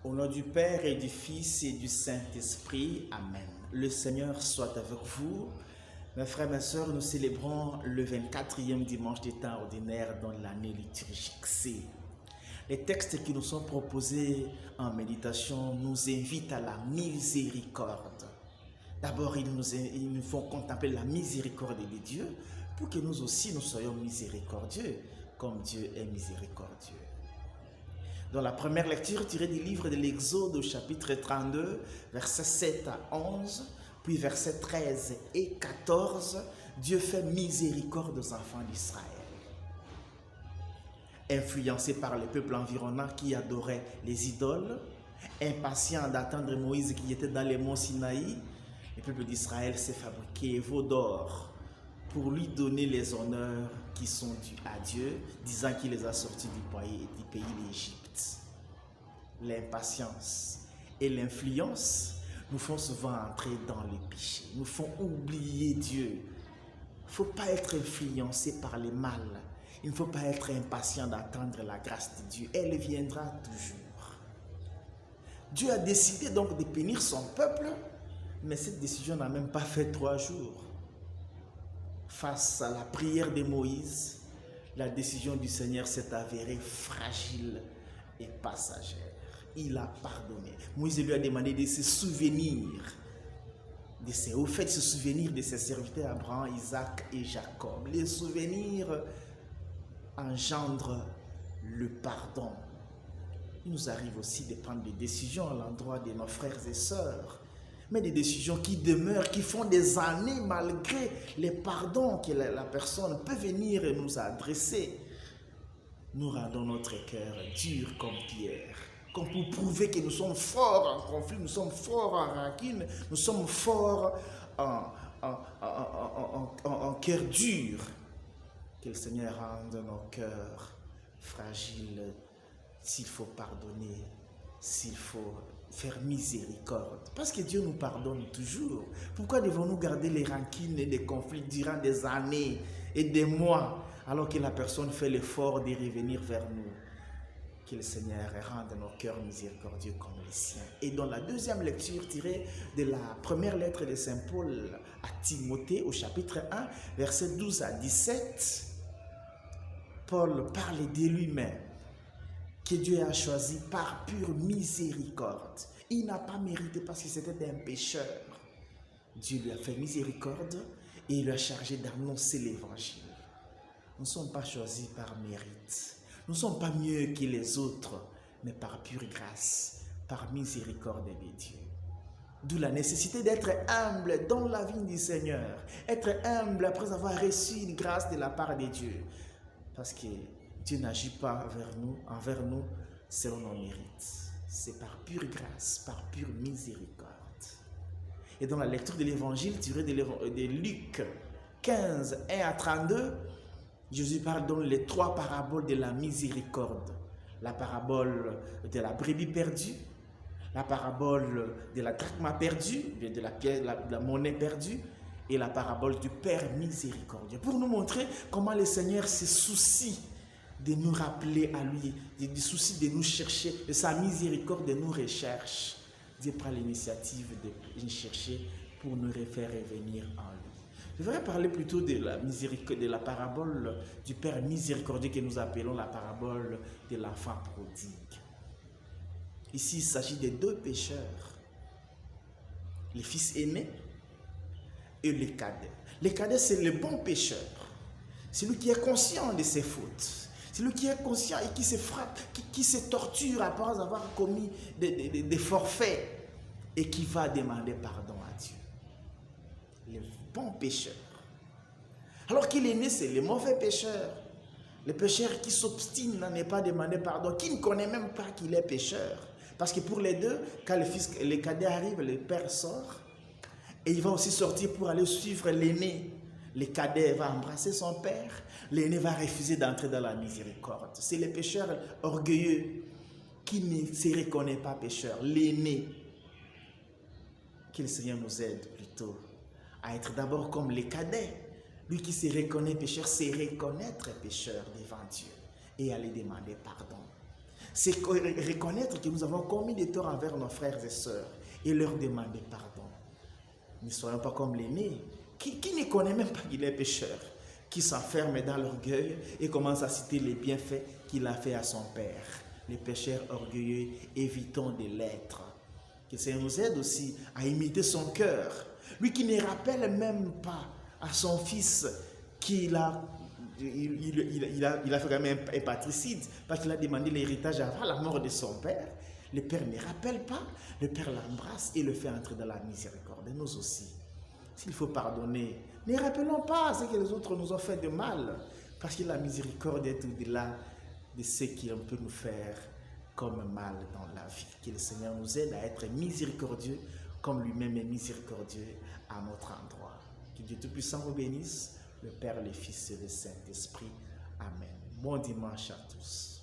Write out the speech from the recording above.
Au nom du Père et du Fils et du Saint-Esprit, Amen. Le Seigneur soit avec vous. Mes frères, mes sœurs, nous célébrons le 24e dimanche des temps ordinaires dans l'année liturgique C. Les textes qui nous sont proposés en méditation nous invitent à la miséricorde. D'abord, ils nous font contempler la miséricorde de Dieu pour que nous aussi nous soyons miséricordieux, comme Dieu est miséricordieux. Dans la première lecture tirée du livre de l'Exode au chapitre 32, versets 7 à 11, puis versets 13 et 14, Dieu fait miséricorde aux enfants d'Israël. Influencés par le peuple environnant qui adorait les idoles, impatients d'attendre Moïse qui était dans les monts Sinaï, le peuple d'Israël s'est fabriqué veau d'or pour lui donner les honneurs qui sont dus à Dieu, disant qu'il les a sortis du pays d'Égypte. L'impatience et l'influence nous font souvent entrer dans le péché, nous font oublier Dieu. Il ne faut pas être influencé par le mal, il ne faut pas être impatient d'attendre la grâce de Dieu, elle viendra toujours. Dieu a décidé donc de bénir son peuple, mais cette décision n'a même pas fait 3 jours. Face à la prière de Moïse, la décision du Seigneur s'est avérée fragile et passagère. Il a pardonné. Moïse lui a demandé de se souvenir de ses serviteurs Abraham, Isaac et Jacob. Les souvenirs engendrent le pardon. Il nous arrive aussi de prendre des décisions à l'endroit de nos frères et sœurs, mais des décisions qui demeurent, qui font des années malgré les pardons que la personne peut venir nous adresser. Nous rendons notre cœur dur comme pierre, comme pour prouver que nous sommes forts en conflit, nous sommes forts en rancune, nous sommes forts en cœur dur. Que le Seigneur rende nos cœurs fragiles s'il faut pardonner, s'il faut faire miséricorde. Parce que Dieu nous pardonne toujours. Pourquoi devons-nous garder les rancune et les conflits durant des années et des mois alors que la personne fait l'effort de revenir vers nous? Que le Seigneur rende nos cœurs miséricordieux comme les siens. Et dans la deuxième lecture tirée de la première lettre de Saint Paul à Timothée au chapitre 1, versets 12 à 17, Paul parle de lui-même, que Dieu a choisi par pure miséricorde. Il n'a pas mérité parce que c'était un pécheur. Dieu lui a fait miséricorde et il lui a chargé d'annoncer l'évangile. Nous ne sommes pas choisis par mérite. Nous ne sommes pas mieux que les autres, mais par pure grâce, par miséricorde de Dieu. D'où la nécessité d'être humble dans la vie du Seigneur. Être humble après avoir reçu une grâce de la part de Dieu. Parce que Dieu n'agit pas envers nous selon nos mérites. C'est par pure grâce, par pure miséricorde. Et dans la lecture de l'évangile tirée de Luc 15, 1 à 32, Jésus parle dans les 3 paraboles de la miséricorde. La parabole de la brebis perdue, la parabole de la drachme perdue, de la monnaie perdue, et la parabole du Père miséricordieux. Pour nous montrer comment le Seigneur se soucie de nous rappeler à lui, du souci de nous chercher, de sa miséricorde de nous recherche. Dieu prend l'initiative de nous chercher pour nous faire revenir en lui. Je voudrais parler plutôt de la parabole du Père miséricordieux que nous appelons la parabole de l'enfant prodigue. Ici, il s'agit de 2 pécheurs, le fils aîné et le cadet. Le cadet, c'est le bon pécheur, celui qui est conscient de ses fautes, celui qui est conscient et qui se frappe, qui se torture après avoir commis des forfaits et qui va demander pardon à Dieu. Le bon pécheur. Alors qu'il est né, c'est le mauvais pécheur. Le pécheur qui s'obstine à ne pas demander pardon, qui ne connaît même pas qu'il est pécheur. Parce que pour les deux, quand le cadet arrive, le père sort et il va aussi sortir pour aller suivre l'aîné. Le cadet va embrasser son père, l'aîné va refuser d'entrer dans la miséricorde. C'est le pécheur orgueilleux qui ne se reconnaît pas pécheur, l'aîné. Que le Seigneur nous aide plutôt à être d'abord comme les cadets. Lui qui se reconnaît pécheur, c'est reconnaître pécheur devant Dieu et aller demander pardon. C'est reconnaître que nous avons commis des torts envers nos frères et sœurs et leur demander pardon. Ne soyons pas comme l'aîné qui ne connaît même pas qu'il est pécheur, qui s'enferme dans l'orgueil et commence à citer les bienfaits qu'il a fait à son père. Les pécheurs orgueilleux, évitons de l'être. Que le Seigneur nous aide aussi à imiter son cœur. Lui qui ne rappelle même pas à son fils qu'il a, il a fait quand même un patricide parce qu'il a demandé l'héritage avant la mort de son père. Le père ne rappelle pas, le père l'embrasse et le fait entrer dans la miséricorde. Et nous aussi, s'il faut pardonner, ne rappelons pas ce que les autres nous ont fait de mal, parce que la miséricorde est au-delà de ce qu'on peut nous faire comme mal dans la vie. Que le Seigneur nous aide à être miséricordieux comme lui-même est miséricordieux à notre endroit. Que Dieu Tout-Puissant vous bénisse, le Père, le Fils et le Saint-Esprit. Amen. Bon dimanche à tous.